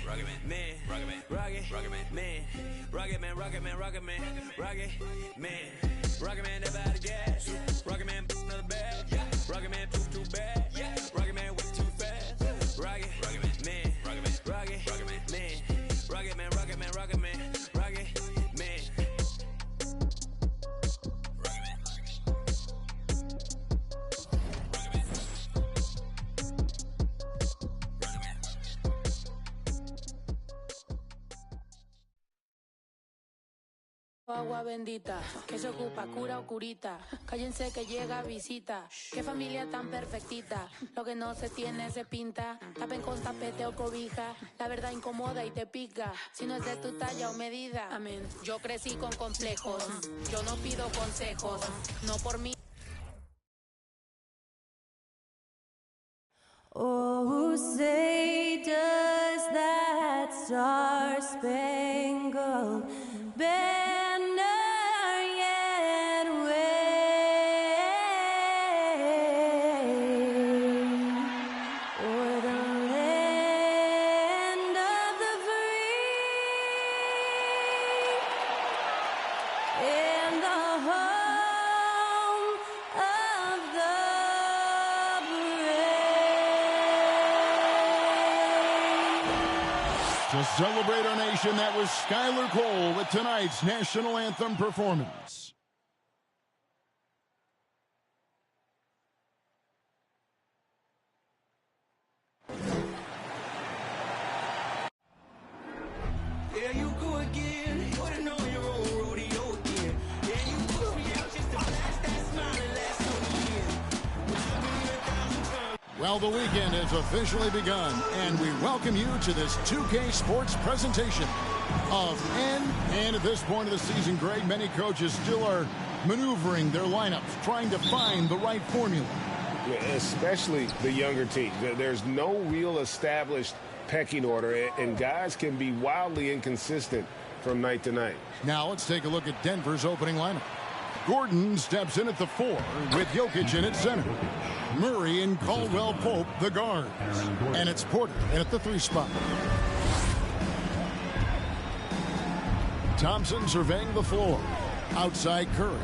Rocket man, rocket man, rocket man, rocket man, rocket man, rocket man, rocket man, rocket man, that body gas, rocket man, another bag, rocket man, too bad, rocket man, way too fast, rocket man, rocket man, rocket man, rocket man, rocket man, rocket man, rocket man. Agua bendita, que se ocupa, cura o curita. Cállense que llega visita. Qué familia tan perfectita. Lo que no se tiene se pinta. Tapen con tapete o cobija. La verdad incomoda y te pica. Si no es de tu talla o medida. Amén. Yo crecí con complejos. Yo no pido consejos. No por mí. Oh, say does that star-spangled banner yet wave o'er the land of the free and the home of the To celebrate our nation, that was Skylar Cole with tonight's national anthem performance. Yeah, you go again. You would've known your own rodeo again. Yeah, you put me out just to blast that smile and last on the year. Well, the weekend has officially begun, and we welcome you to this 2K Sports presentation of and at this point of the season, Greg, many coaches still are maneuvering their lineups, trying to find the right formula. Yeah, especially the younger teams. There's no real established pecking order, and guys can be wildly inconsistent from night to night. Now let's take a look at Denver's opening lineup. Gordon steps in at the 4 with Jokic in at center. Murray and Caldwell Pope, the guards. And it's Porter in at the 3 spot. Thompson surveying the floor. Outside Curry.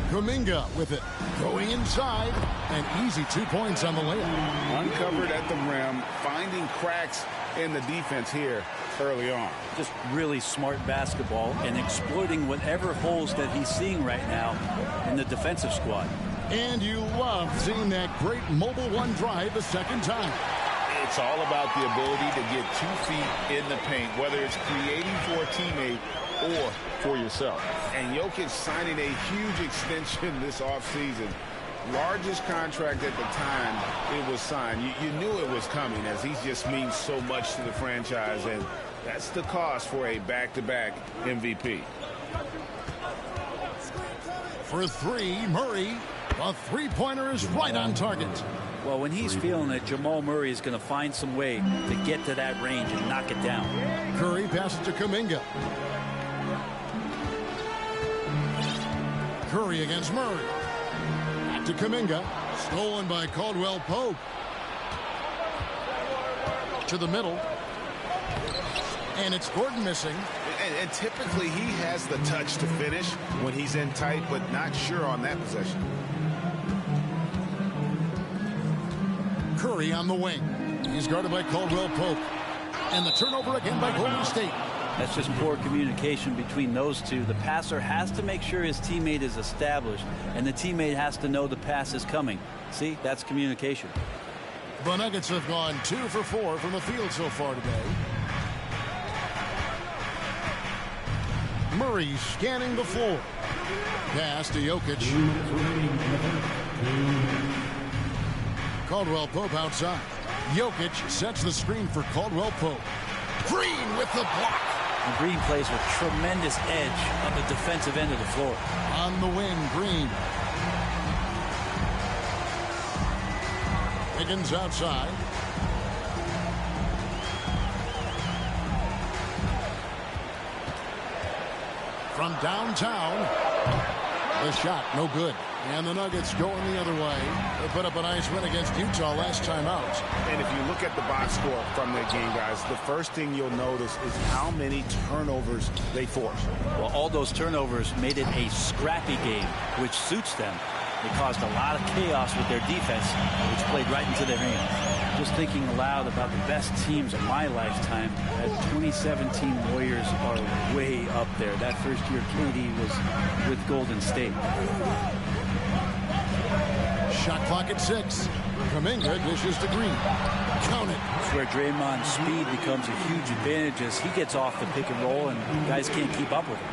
Kuminga with it. Going inside. And easy 2 points on the layup. Uncovered at the rim, finding cracks in the defense here early on. Just really smart basketball and exploiting whatever holes that he's seeing right now in the defensive squad. And you love seeing that great mobile one drive a second time. It's all about the ability to get 2 feet in the paint, whether it's creating for a teammate or for yourself. And Jokic signing a huge extension this offseason. Largest contract at the time it was signed. You knew it was coming, as he just means so much to the franchise, and that's the cost for a back-to-back MVP. For 3, Murray. A three-pointer is right on target. Well, when he's feeling it, Jamal Murray is going to find some way to get to that range and knock it down. Curry passes to Kuminga. Curry against Murray. Back to Kuminga. Stolen by Caldwell Pope. To the middle. And it's Gordon missing. And typically he has the touch to finish when he's in tight, but not sure on that possession. Curry on the wing. He's guarded by Caldwell Pope. And the turnover again by Golden State. That's just poor communication between those two. The passer has to make sure his teammate is established, and the teammate has to know the pass is coming. See, that's communication. The Nuggets have gone 2 for 4 from the field so far today. Murray scanning the floor. Pass to Jokic. Caldwell Pope outside. Jokic sets the screen for Caldwell Pope. Green with the block. And Green plays with tremendous edge on the defensive end of the floor. On the wing, Green. Higgins outside. From downtown. The shot, no good. And the Nuggets going the other way. The put up a nice win against Utah last time out. And if you look at the box score from that game, guys, the first thing you'll notice is how many turnovers they forced. Well, all those turnovers made it a scrappy game, which suits them. They caused a lot of chaos with their defense, which played right into their hands. Just thinking aloud about the best teams of my lifetime, that 2017 Warriors are way up there. That first year KD was with Golden State. Shot clock at 6. Kuminga dishes to Green. Count it. It's where Draymond's speed becomes a huge advantage as he gets off the pick and roll and guys can't keep up with him.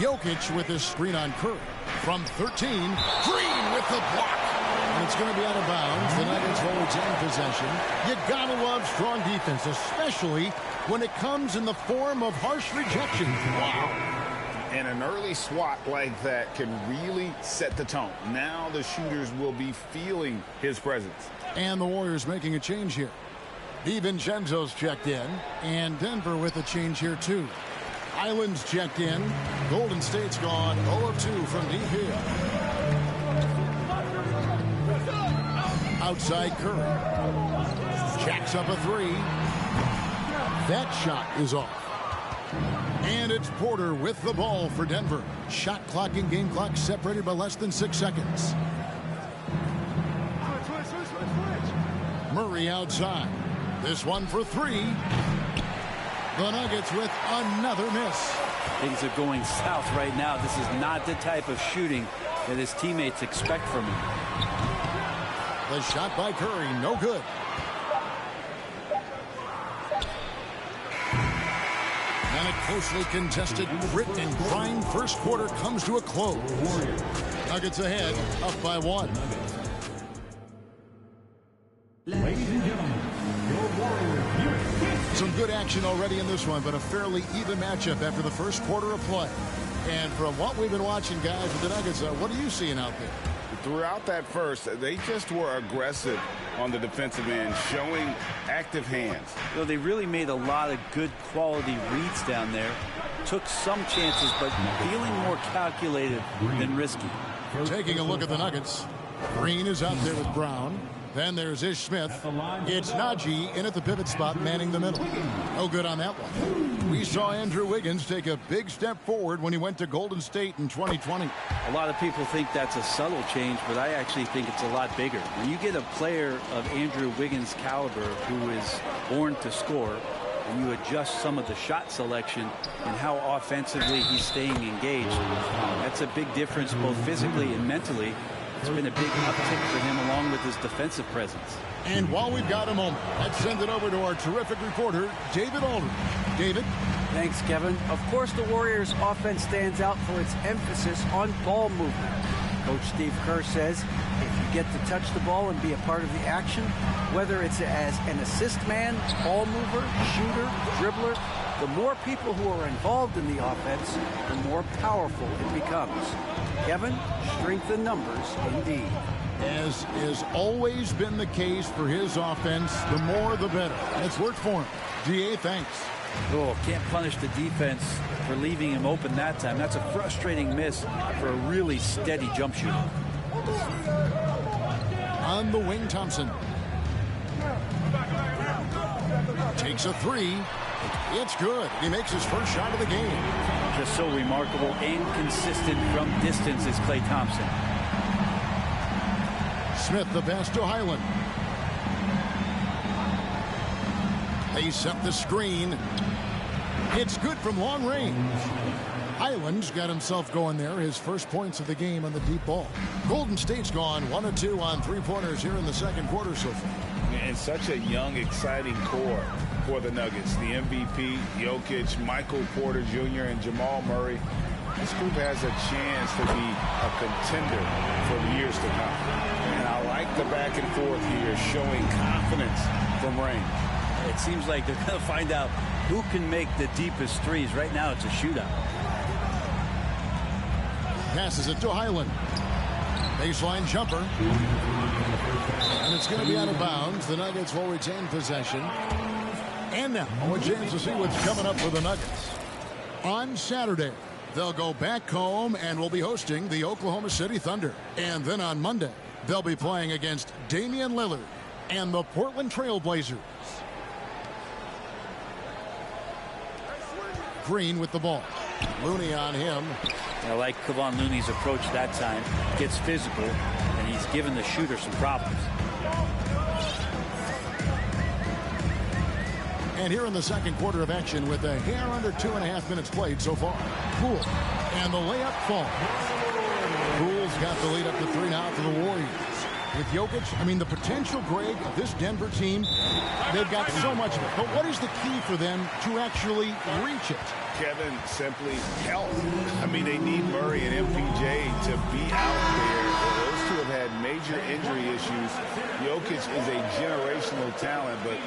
Jokic with his screen on Curry. From 13, Green with the block. And it's going to be out of bounds. The Nuggets will retain possession. You gotta love strong defense, especially when it comes in the form of harsh rejection. Wow. And an early swat like that can really set the tone. Now the shooters will be feeling his presence. And the Warriors making a change here. DiVincenzo's checked in. And Denver with a change here, too. Island's checked in. Golden State's gone 0 of 2 from deep here. Outside Curry. Jacks up a 3. That shot is off. And it's Porter with the ball for Denver. Shot clock and game clock separated by less than 6 seconds. Murray outside. This one for 3. The Nuggets with another miss. Things are going south right now. This is not the type of shooting that his teammates expect from him. The shot by Curry, no good. And a closely contested grit and grind first quarter comes to a close. Nuggets ahead, up by 1. Ladies and gentlemen, your Warriors. Some good action already in this one, but a fairly even matchup after the first quarter of play. And from what we've been watching, guys, with the Nuggets, what are you seeing out there? Throughout that first, they just were aggressive on the defensive end, showing active hands. You know, they really made a lot of good quality reads down there. Took some chances, but feeling more calculated than risky. Taking a look at the Nuggets. Green is out there with Brown. Then there's Ish Smith. It's Najee in at the pivot spot, manning the middle. No good on that one. We saw Andrew Wiggins take a big step forward when he went to Golden State in 2020. A lot of people think that's a subtle change, but I actually think it's a lot bigger. When you get a player of Andrew Wiggins' caliber who is born to score, and you adjust some of the shot selection and how offensively he's staying engaged, that's a big difference both physically and mentally. It's been a big uptick for him along with his defensive presence. And while we've got a moment, let's send it over to our terrific reporter, David Aldridge. David? Thanks, Kevin. Of course, the Warriors' offense stands out for its emphasis on ball movement. Coach Steve Kerr says if you get to touch the ball and be a part of the action, whether it's as an assist man, ball mover, shooter, dribbler, the more people who are involved in the offense, the more powerful it becomes. Kevin, strength in numbers indeed. As has always been the case for his offense, the more the better. It's worked for him. DA, thanks. Oh, can't punish the defense for leaving him open that time. That's a frustrating miss for a really steady jump shooter. On the wing, Thompson. Takes a 3. It's good. He makes his first shot of the game. Just so remarkable and consistent from distance is Klay Thompson. Smith the pass to Highland. They set the screen. It's good from long range. Highland's got himself going there. His first points of the game on the deep ball. Golden State's gone 1 of 2 on 3-pointers here in the second quarter so far. And such a young, exciting core for the Nuggets. The MVP, Jokic, Michael Porter Jr., and Jamal Murray. This group has a chance to be a contender for years to come. And I like the back and forth here, showing confidence from range. It seems like they're going to find out who can make the deepest threes. Right now, it's a shootout. Passes it to Highland. Baseline jumper. And it's going to be out of bounds. The Nuggets will retain possession. And now, a chance to see what's coming up for the Nuggets. On Saturday, they'll go back home and will be hosting the Oklahoma City Thunder. And then on Monday, they'll be playing against Damian Lillard and the Portland Trail Blazers. Green with the ball. Looney on him. I like Kevon Looney's approach that time. Gets physical, and he's given the shooter some problems. And here in the second quarter of action with a hair under 2.5 minutes played so far. Poole. And the layup falls. Poole's got the lead up to 3 now for the Warriors. With Jokic, I mean, the potential, Greg, of this Denver team, they've got so much of it. But what is the key for them to actually reach it? Kevin, simply health. I mean, they need Murray and MPJ to be out there. Those two have had major injury issues. Jokic is a generational talent, but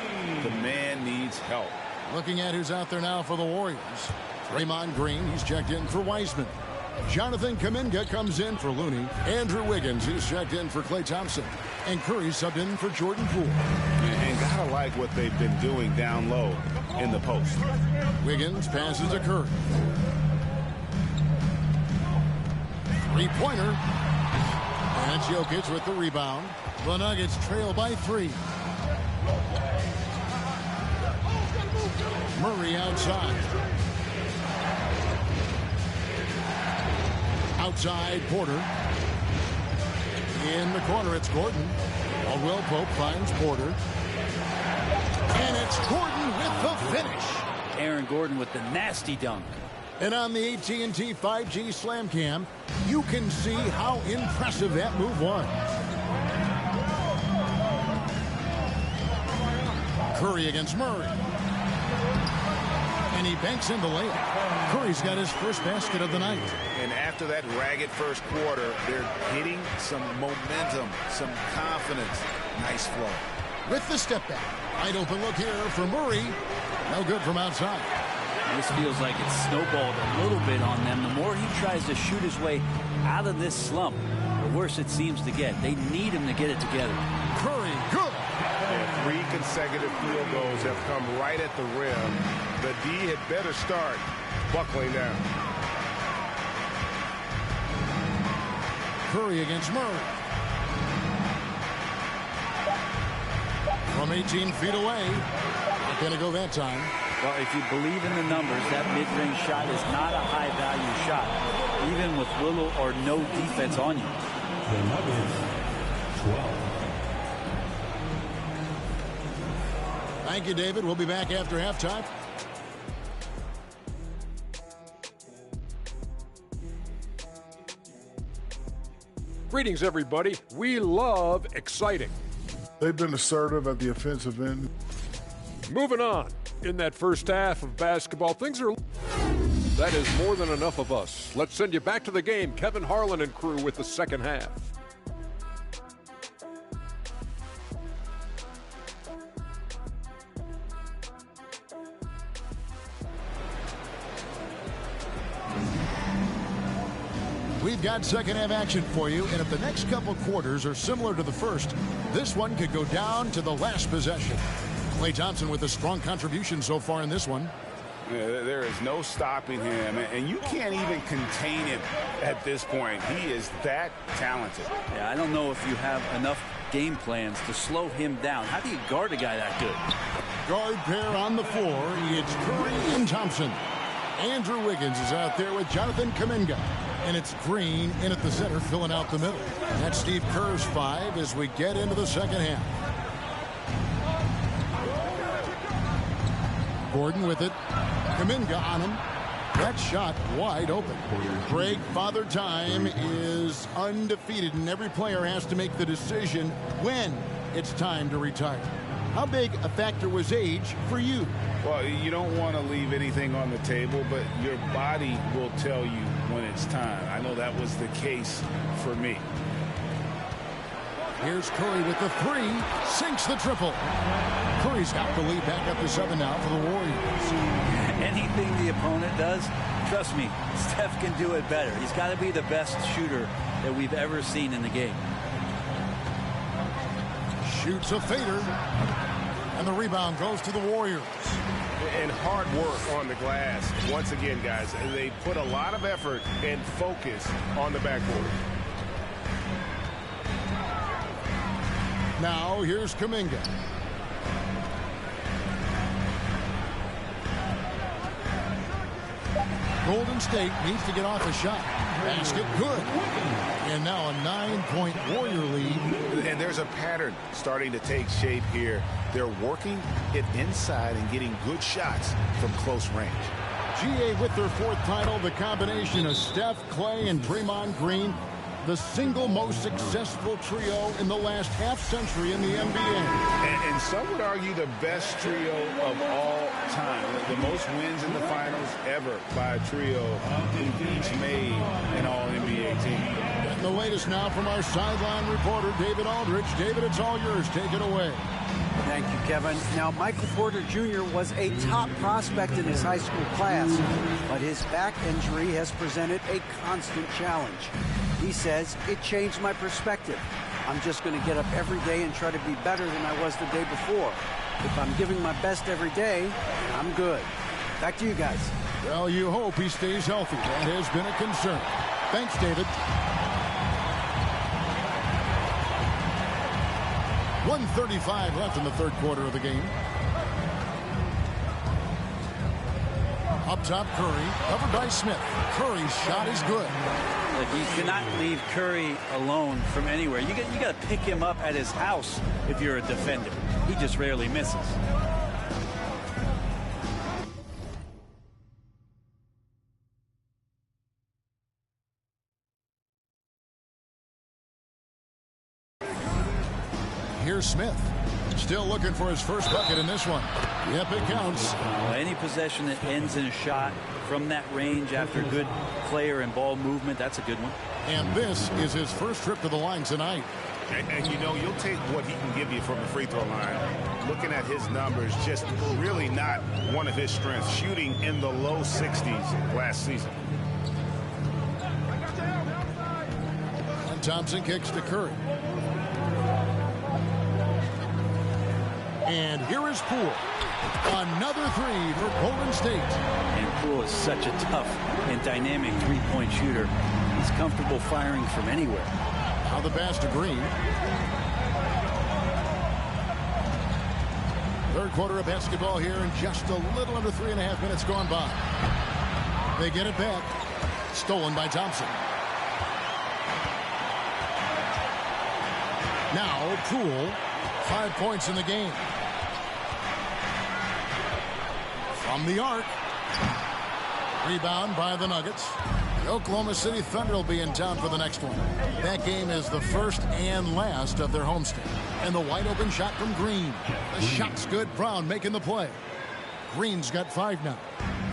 the man needs help. Looking at who's out there now for the Warriors. Draymond Green, he's checked in for Wiseman. Jonathan Kuminga comes in for Looney. Andrew Wiggins, he's checked in for Klay Thompson. And Curry subbed in for Jordan Poole. And gotta like what they've been doing down low in the post. Wiggins passes to Curry. Three-pointer. And it's Jokic with the rebound. The Nuggets trail by 3. Murray outside. Outside, Porter. In the corner, it's Gordon. Caldwell Pope finds Porter. And it's Gordon with the finish. Aaron Gordon with the nasty dunk. And on the AT&T 5G Slam Cam, you can see how impressive that move was. Curry against Murray. And he banks in the layup. Curry's got his first basket of the night. And after that ragged first quarter, they're hitting some momentum, some confidence. Nice flow. With the step back. Wide open look here for Murray. No good from outside. This feels like it's snowballed a little bit on them. The more he tries to shoot his way out of this slump, the worse it seems to get. They need him to get it together. Curry, good. And 3 consecutive field goals have come right at the rim. The D had better start buckling down. Curry against Murray. From 18 feet away. Not going to go that time. Well, if you believe in the numbers, that mid-range shot is not a high-value shot, even with little or no defense on you. The Nuggets, 12. Thank you, David. We'll be back after halftime. Greetings, everybody. We love exciting. They've been assertive at the offensive end. Moving on. In that first half of basketball, things are... That is more than enough of us. Let's send you back to the game. Kevin Harlan and crew with the second half. We've got second half action for you, and if the next couple quarters are similar to the first, this one could go down to the last possession. Klay Thompson with a strong contribution so far in this one. Yeah, there is no stopping him, and you can't even contain him at this point. He is that talented. Yeah, I don't know if you have enough game plans to slow him down. How do you guard a guy that good? Guard pair on the floor. It's Curry and Thompson. Andrew Wiggins is out there with Jonathan Kuminga. And it's Green in at the center, filling out the middle. That's Steve Kerr's 5 as we get into the second half. Gordon with it. Kuminga on him. That shot wide open. Greg, Father Time is undefeated, and every player has to make the decision when it's time to retire. How big a factor was age for you? Well, you don't want to leave anything on the table, but your body will tell you when it's time. I know that was the case for me. Here's Curry with the 3. Sinks the triple. Curry's got the lead back up to 7 now for the Warriors. Anything the opponent does, trust me, Steph can do it better. He's got to be the best shooter that we've ever seen in the game. Shoots a fader. And the rebound goes to the Warriors. And hard work on the glass. Once again, guys, they put a lot of effort and focus on the backboard. Now here's Kuminga. Golden State needs to get off a shot. Basket good. And now a 9-point Warrior lead. And there's a pattern starting to take shape here. They're working it inside and getting good shots from close range. GA with their 4th title, the combination of Steph, Clay, and Draymond Green, the single most successful trio in the last half-century in the NBA. And some would argue the best trio of all time. The most wins in the finals ever by a trio who've each made an all-NBA team. And the latest now from our sideline reporter, David Aldridge. David, it's all yours. Take it away. Thank you, Kevin. Now, Michael Porter Jr. was a top prospect in his high school class, but his back injury has presented a constant challenge. He says, it changed my perspective. I'm just going to get up every day and try to be better than I was the day before. If I'm giving my best every day, I'm good. Back to you guys. Well, you hope he stays healthy. That has been a concern. Thanks, David. 1:35 left in the 3rd quarter of the game. Up top, Curry, covered by Smith. Curry's shot is good. Look, you cannot leave Curry alone from anywhere. You got to pick him up at his house if you're a defender. He just rarely misses. Here's Smith. Still looking for his first bucket in this one. Yep, it counts. Any possession that ends in a shot from that range after good player and ball movement, that's a good one. And this is his first trip to the line tonight. And you know, you'll take what he can give you from the free throw line. Looking at his numbers, just really not one of his strengths. Shooting in the low 60s last season. And Thompson kicks to Curry. And here is Poole. Another three for Golden State. And Poole is such a tough and dynamic three-point shooter. He's comfortable firing from anywhere. Now the pass to Green. 3rd quarter of basketball here, and just a little under 3.5 minutes gone by. They get it back. Stolen by Thompson. Now Poole, 5 points in the game. From the arc. Rebound by the Nuggets. The Oklahoma City Thunder will be in town for the next one. That game is the first and last of their homestand. And the wide open shot from Green. The shot's good. Brown making the play. Green's got 5 now.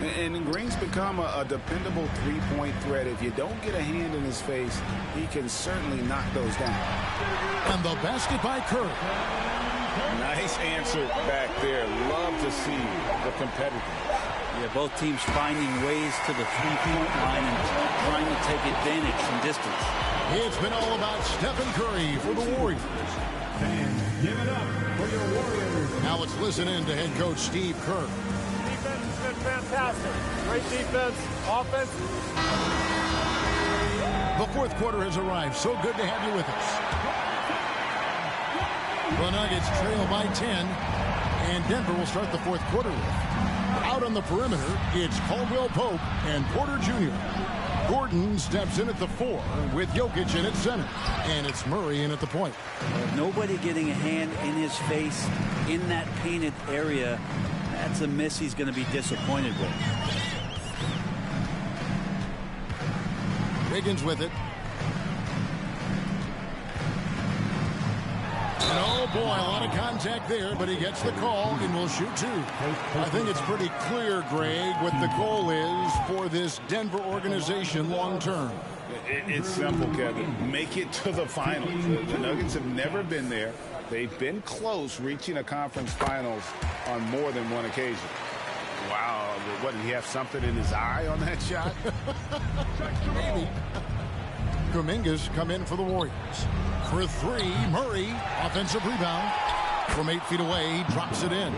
And Green's become a dependable three-point threat. If you don't get a hand in his face, he can certainly knock those down. And the basket by Curry. Nice answer back there. Love to see the competitiveness. Yeah, both teams finding ways to the three-point line and trying to take advantage from distance. It's been all about Stephen Curry for the Warriors. Give it up for your Warriors. Now let's listen in to head coach Steve Kerr. Defense has been fantastic. Great defense, offense. The 4th quarter has arrived. So good to have you with us. The Nuggets trail by 10, and Denver will start the 4th quarter with. Out on the perimeter, it's Caldwell Pope and Porter Jr. Gordon steps in at the 4 with Jokic in at center, and it's Murray in at the point. Nobody getting a hand in his face in that painted area. That's a miss he's going to be disappointed with. Wiggins with it. And oh boy, a lot of contact there, but he gets the call and will shoot 2. I think it's pretty clear, Greg, what the goal is for this Denver organization long term. It's simple, Kevin. Make it to the finals. The Nuggets have never been there. They've been close reaching a conference finals on more than one occasion. Wow, what, did he have something in his eye on that shot? Maybe. Kuminga's come in for the Warriors. For 3, Murray, offensive rebound. From 8 feet away, he drops it in.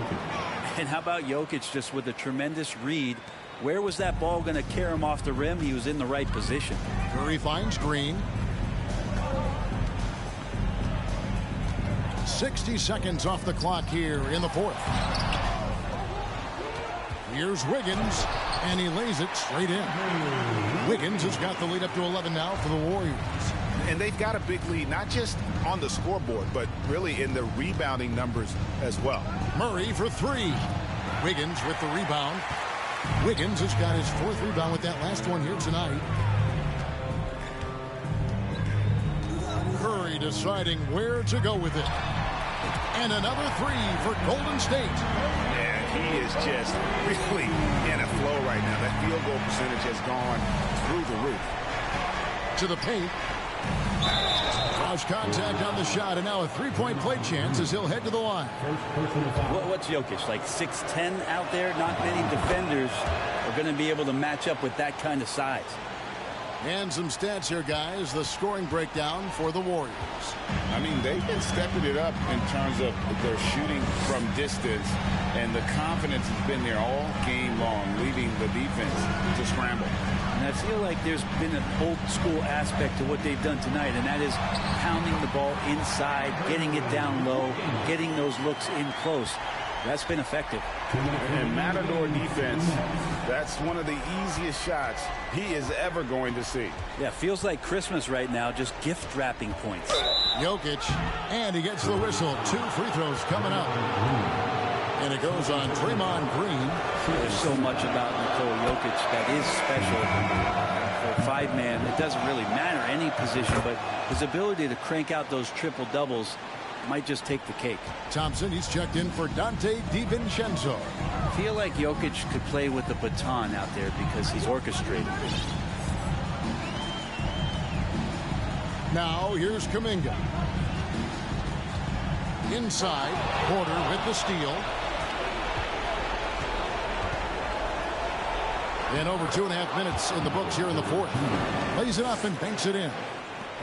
And how about Jokic just with a tremendous read? Where was that ball going to carry him off the rim? He was in the right position. Curry finds Green. 60 seconds off the clock here in the fourth. Here's Wiggins, and he lays it straight in. Wiggins has got the lead up to 11 now for the Warriors. And they've got a big lead, not just on the scoreboard, but really in the rebounding numbers as well. Murray for three. Wiggins with the rebound. Wiggins has got his fourth rebound with that last one here tonight. Curry deciding where to go with it. And another three for Golden State. Yeah, he is just really in a flow right now. That field goal percentage has gone through the roof. To the paint. Cross contact on the shot, and now a three-point play chance as he'll head to the line. What's Jokic, like 6'10" out there? Not many defenders are going to be able to match up with that kind of size. And some stats here, guys. The scoring breakdown for the Warriors. I mean, they've been stepping it up in terms of their shooting from distance, and the confidence has been there all game long, leaving the defense to scramble. And I feel like there's been an old school aspect to what they've done tonight, and that is pounding the ball inside, getting it down low, getting those looks in close. That's been effective. And Matador defense, that's one of the easiest shots he is ever going to see. Yeah, feels like Christmas right now, just gift wrapping points. Jokic, and he gets the whistle. 2 free throws coming up. And it goes on Draymond Green. There's so much about Nikola Jokic that is special. For a five-man, it doesn't really matter any position, but his ability to crank out those triple-doubles might just take the cake. Thompson, he's checked in for Dante DiVincenzo. I feel like Jokic could play with the baton out there because he's orchestrated. Now here's Kuminga. Inside, Porter with the steal. And over 2.5 minutes in the books here in the fourth. Lays it up and banks it in.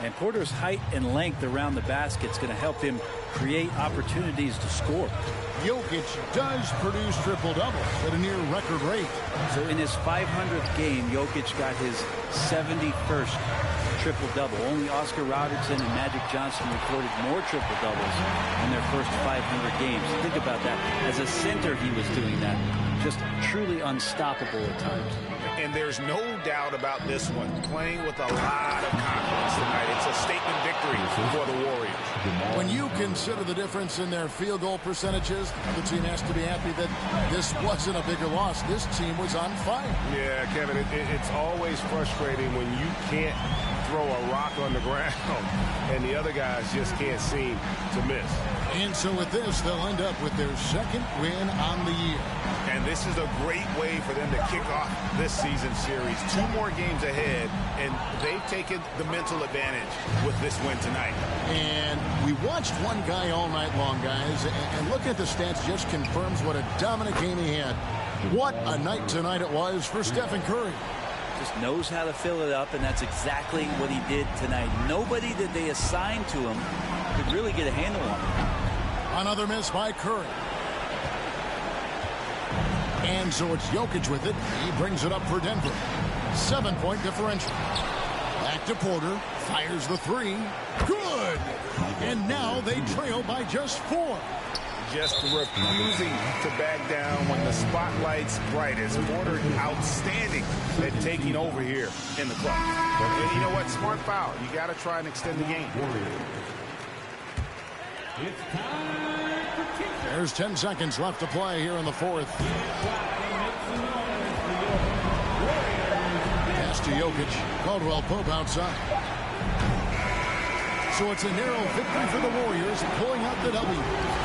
And Porter's height and length around the basket is going to help him create opportunities to score. Jokic does produce triple-doubles at a near record rate. So in his 500th game, Jokic got his 71st triple-double. Only Oscar Robertson and Magic Johnson recorded more triple-doubles in their first 500 games. Think about that. As a center, he was doing that. Just truly unstoppable at times. And there's no doubt about this one. Playing with a lot of confidence tonight. It's a statement victory for the Warriors. When you consider the difference in their field goal percentages, the team has to be happy that this wasn't a bigger loss. This team was on fire. Yeah, Kevin, it's always frustrating when you can't throw a rock on the ground and the other guys just can't seem to miss. And so with this, they'll end up with their second win on the year. And this is a great way for them to kick off this season series. 2 more games ahead, and they've taken the mental advantage with this win tonight. And we watched one guy all night long, guys, and looking at the stats just confirms what a dominant game he had. What a night tonight it was for Stephen Curry. Just knows how to fill it up, and that's exactly what he did tonight. Nobody that they assigned to him could really get a handle on him. Another miss by Curry. And so it's Jokic with it. He brings it up for Denver. 7-point differential. Back to Porter. Fires the three. Good! And now they trail by just 4. Just refusing to back down when the spotlight's brightest. Porter outstanding at taking over here in the club. And you know what? Smart foul. You got to try and extend the game. There's 10 seconds left to play here in the fourth. Pass to Jokic. Caldwell Pope outside. So it's a narrow victory for the Warriors, pulling out the W.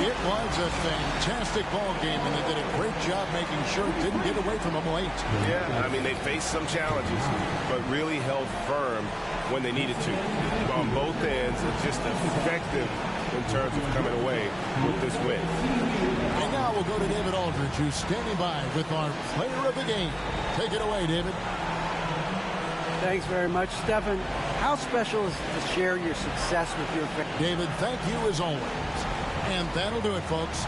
It was a fantastic ball game, and they did a great job making sure it didn't get away from them late. Yeah, I mean, they faced some challenges, but really held firm when they needed to. On both ends, it's just effective in terms of coming away with this win. And now we'll go to David Aldridge, who's standing by with our player of the game. Take it away, David. Thanks very much, Stephen. How special is it to share your success with your fans? David, thank you as always. And that'll do it, folks.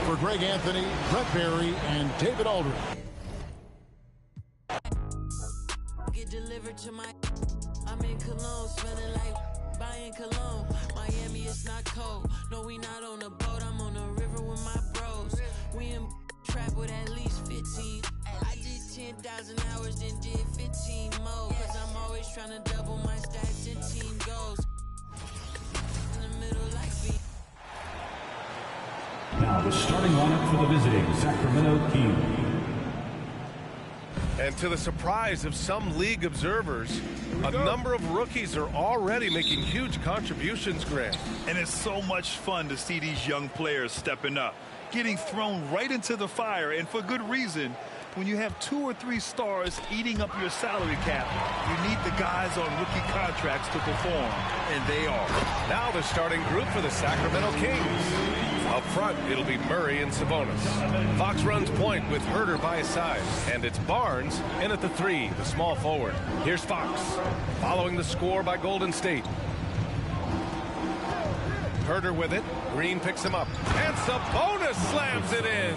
For Greg Anthony, Brett Barry, and David Aldridge. Get delivered to my... I'm in Cologne, smelling like buying cologne. Miami, it's not cold. No, we not on a boat. I'm on the river with my bros. We in trap with at least 15. I did 10,000 hours, then did 15 more. Cause I'm always trying to double my stats and team goals. In the middle like me. Now the starting lineup for the visiting Sacramento Kings. And to the surprise of some league observers, a number of rookies are already making huge contributions, Grant. And it's so much fun to see these young players stepping up, getting thrown right into the fire, and for good reason. When you have 2 or 3 stars eating up your salary cap, you need the guys on rookie contracts to perform, and they are. Now the starting group for the Sacramento Kings. Up front, it'll be Murray and Sabonis. Fox runs point with Herter by his side, and it's Barnes in at the 3, the small forward. Here's Fox, following the score by Golden State. Herter with it. Green picks him up, and Sabonis slams it in.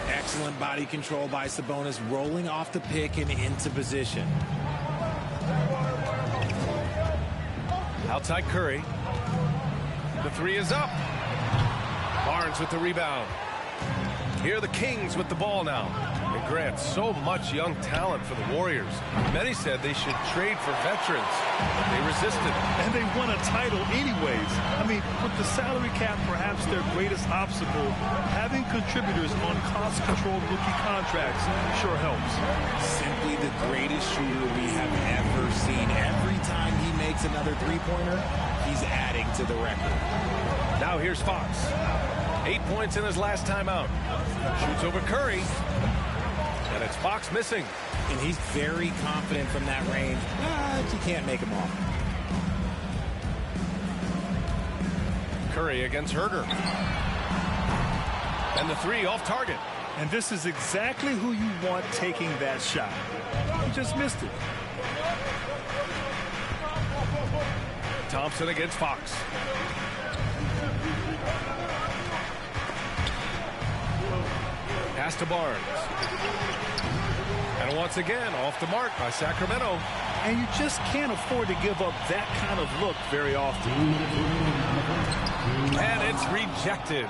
Excellent body control by Sabonis, rolling off the pick and into position. Outside Curry. The 3 is up. Barnes with the rebound. Here are the Kings with the ball now. And Grant, so much young talent for the Warriors. Many said they should trade for veterans. They resisted. And they won a title anyways. I mean, with the salary cap perhaps their greatest obstacle, having contributors on cost-controlled rookie contracts sure helps. Simply the greatest shooter we have ever seen. Every time he makes another three-pointer, he's adding to the record. Now here's Fox. 8 points in his last time out. Shoots over Curry. And it's Fox missing. And he's very confident from that range, but you can't make him off. Curry against Herter. And the 3 off target. And this is exactly who you want taking that shot. He just missed it. Thompson against Fox. Pass to Barnes. And once again, off the mark by Sacramento. And you just can't afford to give up that kind of look very often. And it's rejected.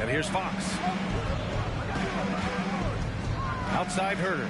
And here's Fox. Outside Herter.